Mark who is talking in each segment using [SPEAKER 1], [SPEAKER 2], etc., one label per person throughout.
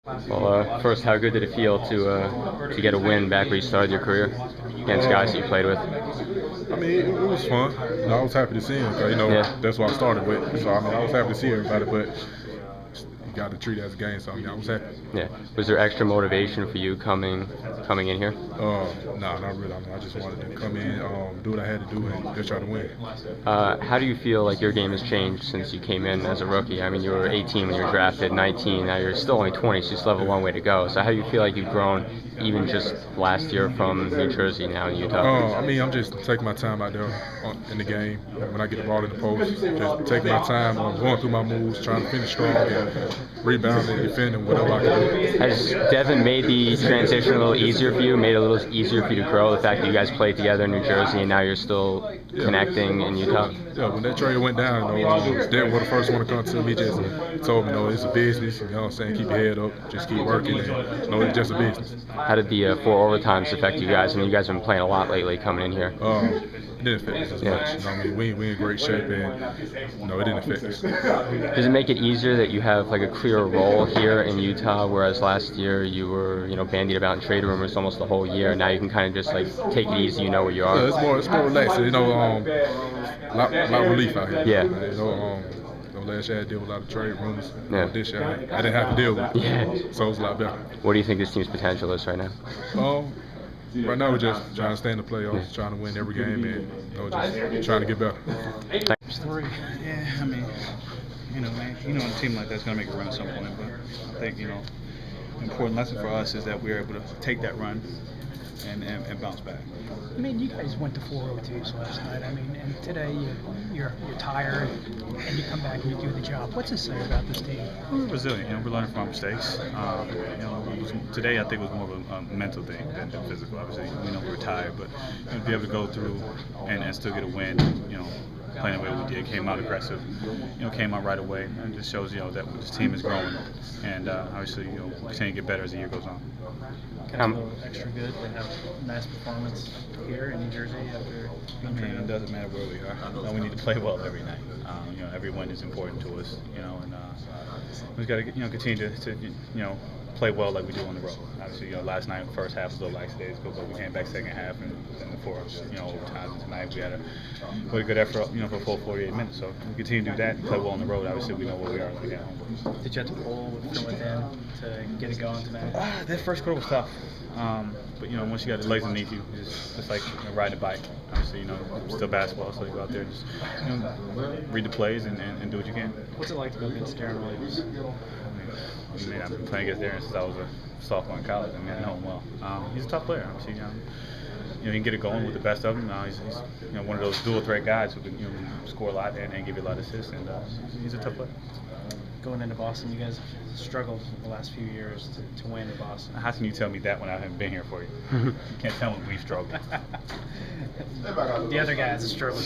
[SPEAKER 1] Well, first, how good did it feel to get a win back where you started your career against guys that you played with?
[SPEAKER 2] I mean, it was fun. I was happy to see him. That's what I started with. So I was happy to see everybody, but you got to treat it as a game. So I was happy.
[SPEAKER 1] Yeah. Was there extra motivation for you coming in here?
[SPEAKER 2] No, not really. I just wanted to come in, do what I had to do, and just try to win.
[SPEAKER 1] How do you feel like your game has changed since you came in as a rookie? I mean, you were 18 when you were drafted, 19. Now you're still only 20, so you still have a long way to go. So how do you feel like you've grown, even just last year from New Jersey now in Utah?
[SPEAKER 2] I'm just taking my time out there in the game. When I get the ball in the post, just taking my time, going through my moves, trying to finish strong, and rebounding, defending, whatever I can do.
[SPEAKER 1] Has Devin made the transition a little easier for you, made it a little easier for you to grow, the fact that you guys played together in New Jersey and now you're still connecting in Utah?
[SPEAKER 2] Yeah, when that trade went down, Devin was the first one to come to me. He just told me, it's a business, you know what I'm saying, keep your head up, just keep working, and it's just a business.
[SPEAKER 1] How did the 4 overtimes affect you guys? I mean, you guys have been playing a lot lately coming in here.
[SPEAKER 2] It didn't affect us as much. You know, we in great shape, and it didn't affect us.
[SPEAKER 1] Does it make it easier that you have like a clear role here in Utah, whereas last year you were bandied about in trade rumors almost the whole year? Now you can kind of just like take it easy, you know where you are.
[SPEAKER 2] Yeah, it's more relaxed. Lot of relief out here.
[SPEAKER 1] Yeah.
[SPEAKER 2] Last year I dealt with a lot of trade rumors. Yeah. This year I didn't have to deal with it.
[SPEAKER 1] Yeah.
[SPEAKER 2] So it's a lot better.
[SPEAKER 1] What do you think this team's potential is right now?
[SPEAKER 2] Right now we're just trying to stay in the playoffs, trying to win every game, and just trying to get better.
[SPEAKER 3] Story. Yeah, I mean, man, a team like that's gonna make a run at some point. But I think an important lesson for us is that we're able to take that run and bounce back.
[SPEAKER 4] I mean, you guys went to 4 OTs last night. I mean, and today you're tired, and you come back and you do the job. What's it say about this team?
[SPEAKER 3] We're resilient. We're learning from our mistakes. Today I think it was more of a mental thing than physical. Obviously, we were tired, but to be able to go through and still get a win, playing the way we did, came out aggressive, came out right away, and just shows that this team is growing, and obviously we'll continue to get better as the year goes on.
[SPEAKER 4] Kind of feel extra good to have a nice performance here in New Jersey after being traded.
[SPEAKER 3] It doesn't matter where we are. We need to play well every night. Every win is important to us. And we've got to continue to play well like we do on the road. Obviously, last night first half was a little lackadaisical, but we came back second half and for overtime. And tonight we had a good effort, for a full 48 minutes. So we continue to do that and play well on the road. Obviously, we know where we are when we get home.
[SPEAKER 4] Did you have to pull from within to get it going tonight?
[SPEAKER 3] That first quarter was tough. But once you got the legs underneath you, it's just like riding a bike. Obviously, it's still basketball, so you go out there and just read the plays and do what you can.
[SPEAKER 4] What's it like to go against Deron Williams?
[SPEAKER 3] I've been playing against Derrick since I was a sophomore in college. I know him well. He's a tough player. Obviously, he can get it going with the best of them. He's one of those dual threat guys who can score a lot and give you a lot of assists. And he's a tough player.
[SPEAKER 4] Going into Boston, you guys have struggled the last few years to win in Boston.
[SPEAKER 3] How can you tell me that when I haven't been here for you? You can't tell me we've struggled.
[SPEAKER 4] The other guys have struggled.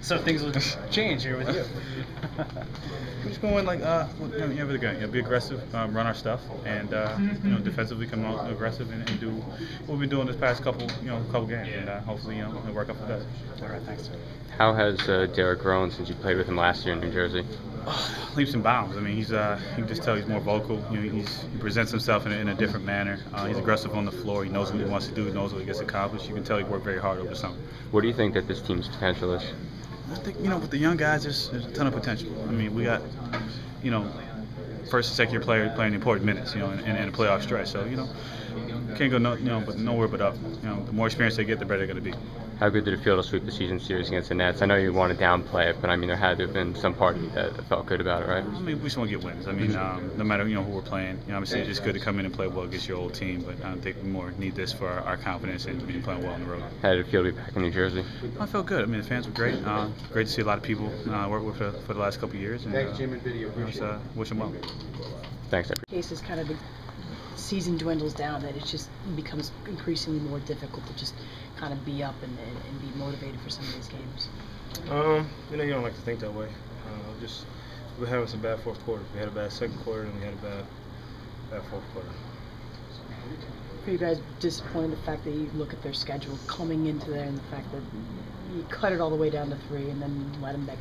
[SPEAKER 4] So things will change here with you.
[SPEAKER 3] We're just going like really good. Be aggressive, run our stuff, and defensively come out aggressive and do what we've been doing this past couple games, and hopefully it'll work out for us.
[SPEAKER 4] All right, thanks.
[SPEAKER 1] How has Derrick grown since you played with him last year in New Jersey?
[SPEAKER 3] Leaps and bounds. I mean, you can just tell he's more vocal. He presents himself in a different manner. He's aggressive on the floor. He knows what he wants to do. He knows what he gets accomplished. You can tell he worked very hard over the summer.
[SPEAKER 1] What do you think that this team's potential is?
[SPEAKER 3] I think with the young guys, there's a ton of potential. I mean, we got first and second year players playing important minutes, in a playoff stretch. So can't go nowhere but up. The more experience they get, the better they're going to be.
[SPEAKER 1] How good did it feel to sweep the season series against the Nets? I know you want to downplay it, but I mean there had to have been some part of you that felt good about it, right?
[SPEAKER 3] I mean, we just want to get wins. I mean, no matter who we're playing, obviously it's just good to come in and play well against your old team. But I think we more need this for our confidence and playing well on the road.
[SPEAKER 1] How did it feel to be back in New Jersey?
[SPEAKER 3] I felt good. I mean, the fans were great. Great to see a lot of people work with for the last couple of years, and wish them well.
[SPEAKER 1] Thanks, Avery.
[SPEAKER 5] Cases kind of the season dwindles down, that it just becomes increasingly more difficult to just kind of be up and be motivated for some of these games.
[SPEAKER 6] You don't like to think that way. We're having some bad fourth quarter. We had a bad second quarter and we had a bad fourth quarter.
[SPEAKER 5] Are you guys disappointed in the fact that you look at their schedule coming into there and the fact that you cut it all the way down to 3 and then let them back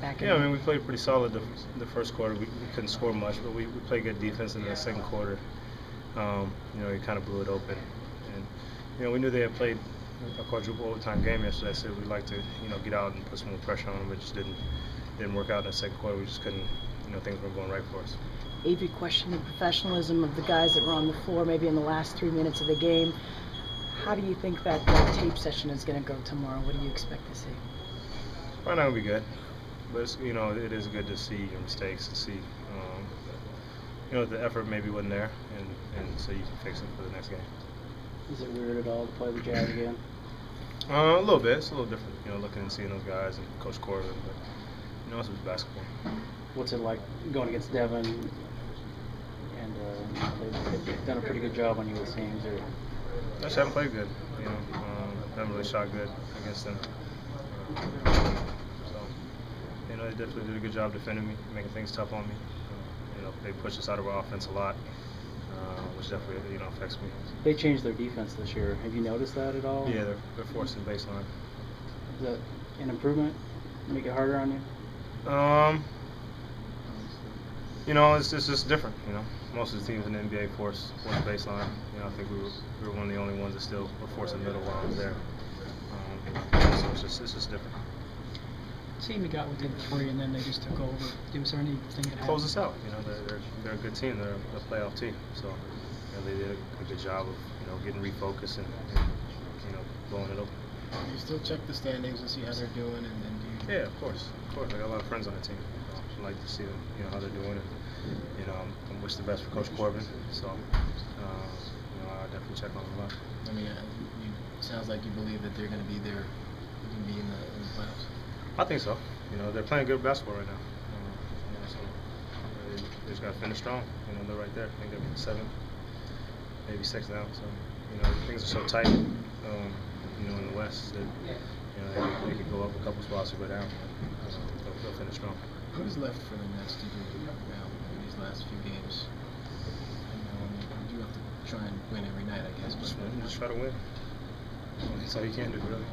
[SPEAKER 5] back.
[SPEAKER 6] Yeah, I mean, we played pretty solid the first quarter. We couldn't score much, but we played good defense in the second quarter. We kind of blew it open. And, we knew they had played a quadruple overtime game yesterday, so we'd like to, get out and put some more pressure on them. It just didn't work out in the second quarter. We just couldn't, things weren't going right for us.
[SPEAKER 5] Avery questioned the professionalism of the guys that were on the floor maybe in the last 3 minutes of the game. How do you think that tape session is going to go tomorrow? What do you expect to see?
[SPEAKER 6] Probably not going to be good, but it's, it is good to see your mistakes, to see, the effort maybe wasn't there, and so you can fix it for the next game.
[SPEAKER 7] Is it weird at all to play the Jazz again?
[SPEAKER 6] A little bit. It's a little different, looking and seeing those guys and Coach Corbin, but, it's basketball.
[SPEAKER 7] What's it like going against Devin? And they've done a pretty good job on you, it seems.
[SPEAKER 6] I haven't played good. Haven't really shot good against them. So, they definitely did a good job defending me, making things tough on me. They pushed us out of our offense a lot, which definitely, affects me.
[SPEAKER 7] They changed their defense this year. Have you noticed that at all?
[SPEAKER 6] Yeah, they're forcing baseline.
[SPEAKER 7] Is that an improvement? Make it harder on you?
[SPEAKER 6] It's just different. Most of the teams in the NBA force baseline. I think we were one of the only ones that still were forcing middle while I was there. So it's just different.
[SPEAKER 4] Team you got within 3, and then they just took over. Was there anything that happened?
[SPEAKER 6] Close us out. They're a good team. They're a playoff team. So they did a good job of getting refocused and blowing it open.
[SPEAKER 8] You still check the standings and see how they're doing, and then do you?
[SPEAKER 6] Yeah, of course. I got a lot of friends on the team. I like to see them, how they're doing, and I wish the best for Coach Corbin. So I definitely check on them a lot.
[SPEAKER 8] I mean, it sounds like you believe that they're going to be there, in the playoffs.
[SPEAKER 6] I think so. They're playing good basketball right now. So they just got to finish strong. They're right there. I think they're 7th, maybe 6th now. So things are so tight. In the West that they could go up a couple spots or go down. They'll finish strong.
[SPEAKER 8] Who's left for the Nets to do now in these last few games? You have to try and win every night, I guess.
[SPEAKER 6] Just try to win. That's all you can do, really.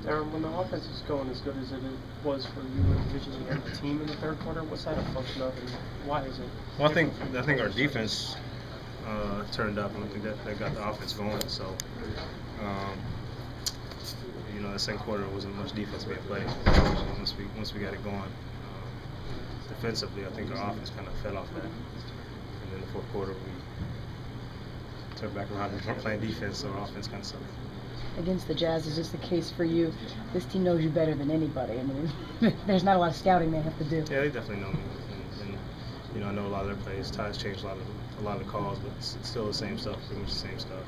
[SPEAKER 9] Deron, when the offense is going as good as it was for you individually and the team in the third quarter, what's that a function of, and why is it?
[SPEAKER 6] Well, I think our defense turned up, and I think that got the offense going. So, the second quarter wasn't much defense being played. Once we got it going, defensively, I think our offense kind of fell off that. And then the fourth quarter, we turned back around and weren't playing defense, so our offense kind of sucked.
[SPEAKER 5] Against the Jazz, is this the case for you? This team knows you better than anybody. I mean, there's not a lot of scouting they have to do.
[SPEAKER 6] Yeah, they definitely know me, and I know a lot of their plays. Ty's changed a lot of the calls, but it's still the same stuff, pretty much the same stuff.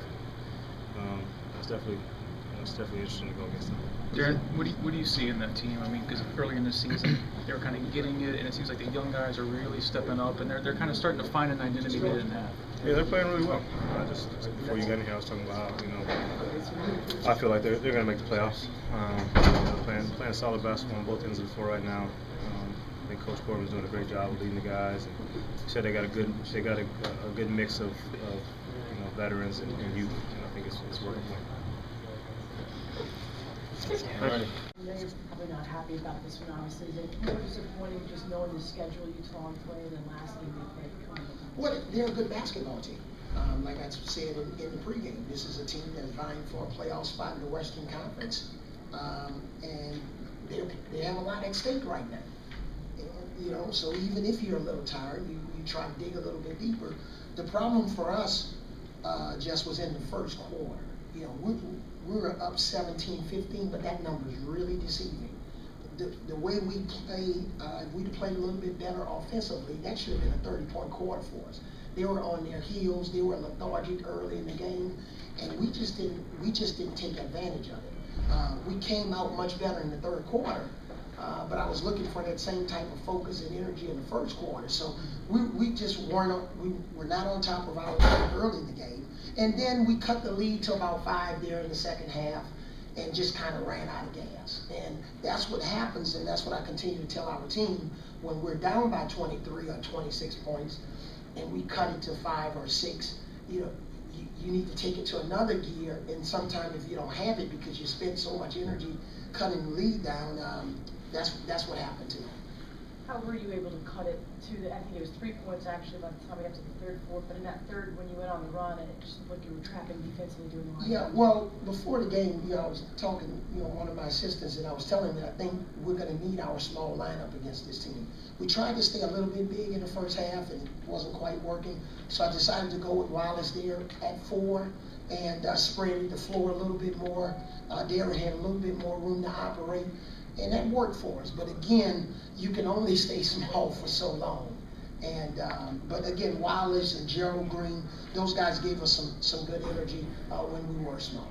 [SPEAKER 6] It's definitely interesting to go against them.
[SPEAKER 10] Derrick, what do you see in that team? I mean, because early in the season they were kind of getting it, and it seems like the young guys are really stepping up, and they're kind of starting to find an identity they didn't have.
[SPEAKER 6] Yeah, they're playing really well. Just before you got in here, I was talking about how I feel like they're going to make the playoffs. Playing solid basketball on both ends of the floor right now. I think Coach Corbin's doing a great job of leading the guys. And he said they got a good mix of veterans and youth, and I think it's working for them.
[SPEAKER 5] You're probably not happy about this one, obviously. Is it more disappointing just knowing the schedule Utah played and last game they played coming up?
[SPEAKER 11] Well, they're a good basketball team. Like I said in the pregame, this is a team that's vying for a playoff spot in the Western Conference, and they have a lot at stake right now. And, so even if you're a little tired, you try to dig a little bit deeper. The problem for us just was in the first quarter. We were up 17-15, but that number is really deceiving. The way we played, if we'd played a little bit better offensively, that should have been a 30-point quarter for us. They were on their heels. They were lethargic early in the game, and we just didn't take advantage of it. We came out much better in the third quarter, but I was looking for that same type of focus and energy in the first quarter. So we just were not on top of our game early in the game. And then we cut the lead to about 5 there in the second half and just kind of ran out of gas. And that's what happens, and that's what I continue to tell our team. When we're down by 23 or 26 points and we cut it to 5 or 6, you need to take it to another gear. And sometimes if you don't have it because you spend so much energy cutting the lead down, that's what happened to him.
[SPEAKER 5] How were you able to cut it to the, I think it was 3 points actually by the time we got to the third, fourth, but in that third when you went on the run and it just looked like you were trapping defensively doing the line.
[SPEAKER 11] Yeah, well, before the game, I was talking, one of my assistants, and I was telling him that I think we're going to need our small lineup against this team. We tried to stay a little bit big in the first half, and it wasn't quite working, so I decided to go with Wallace there at 4 and spread the floor a little bit more. Derrick had a little bit more room to operate, and that worked for us. But again, you can only stay small for so long. And but again, Wallace and Gerald Green, those guys gave us some good energy when we were small.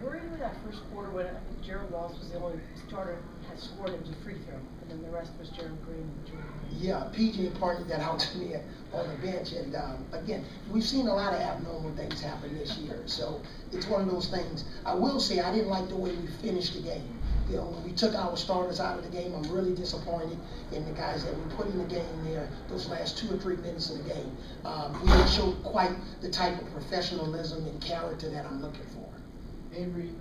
[SPEAKER 5] Were you in that first quarter when I think Gerald Wallace was the only starter had scored and was a free throw, and then the rest was Gerald Green and Gerald Green?
[SPEAKER 11] Yeah, PJ pointed that out to me on the bench, and again, we've seen a lot of abnormal things happen this year, so it's one of those things. I will say I didn't like the way we finished the game. When we took our starters out of the game, I'm really disappointed in the guys that we put in the game there, those last 2 or 3 minutes of the game. We didn't show quite the type of professionalism and character that I'm looking for.
[SPEAKER 8] Avery,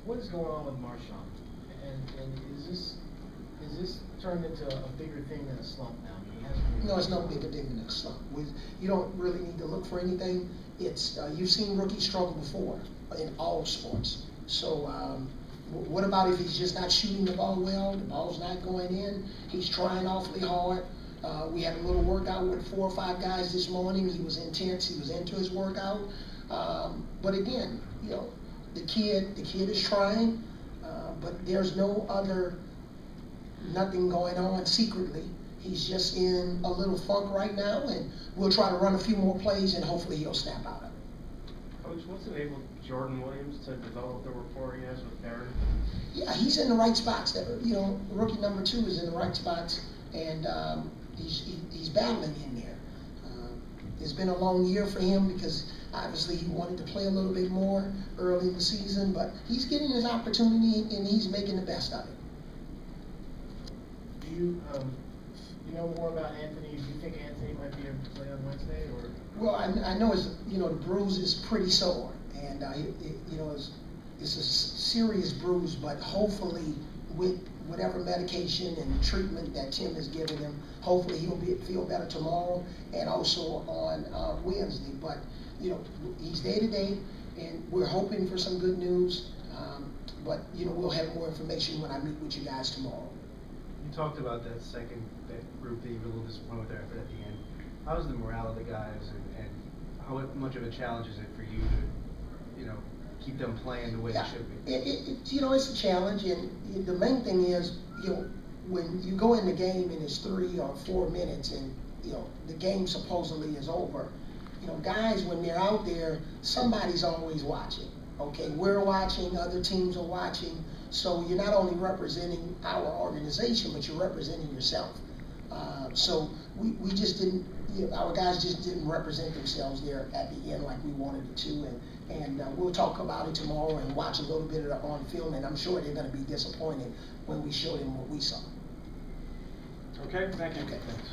[SPEAKER 8] what is going on with Marshawn? And is this turned into a bigger thing than a slump now?
[SPEAKER 11] No, it's no bigger thing than a slump. You don't really need to look for anything. It's you've seen rookies struggle before in all sports. So what about if he's just not shooting the ball well? The ball's not going in. He's trying awfully hard. We had a little workout with 4 or 5 guys this morning. He was intense. He was into his workout. But again, the kid is trying, but there's nothing going on secretly. He's just in a little funk right now, and we'll try to run a few more plays, and hopefully he'll snap out of it.
[SPEAKER 9] Coach, what's enabled Jordan Williams to develop the rapport he has with Derrick?
[SPEAKER 11] Yeah, he's in the right spots. Rookie number 2 is in the right spots, and he's battling in there. It's been a long year for him because obviously he wanted to play a little bit more early in the season, but he's getting his opportunity and he's making the best of it.
[SPEAKER 8] Do you know more about Anthony? Do you think Anthony might be able to play on Wednesday, or?
[SPEAKER 11] Well, I know the bruise is pretty sore, and it's a serious bruise, but hopefully with whatever medication and treatment that Tim has given him, hopefully he'll feel better tomorrow and also on Wednesday. But he's day to day, and we're hoping for some good news. But we'll have more information when I meet with you guys tomorrow.
[SPEAKER 12] You talked about that group that you were a little disappointed with their effort at the end. How's the morale of the guys, and how much of a challenge is it for you to, keep them playing the way they should be?
[SPEAKER 11] It's a challenge, and the main thing is, when you go in the game and it's 3 or 4 minutes, and the game supposedly is over. Guys, when they're out there, somebody's always watching. Okay, we're watching, other teams are watching. So you're not only representing our organization, but you're representing yourself. So we just didn't, our guys just didn't represent themselves there at the end like we wanted it to. And we'll talk about it tomorrow and watch a little bit of it on film, and I'm sure they're going to be disappointed when we show them what we saw.
[SPEAKER 9] Okay, thank you.
[SPEAKER 11] Okay, thanks.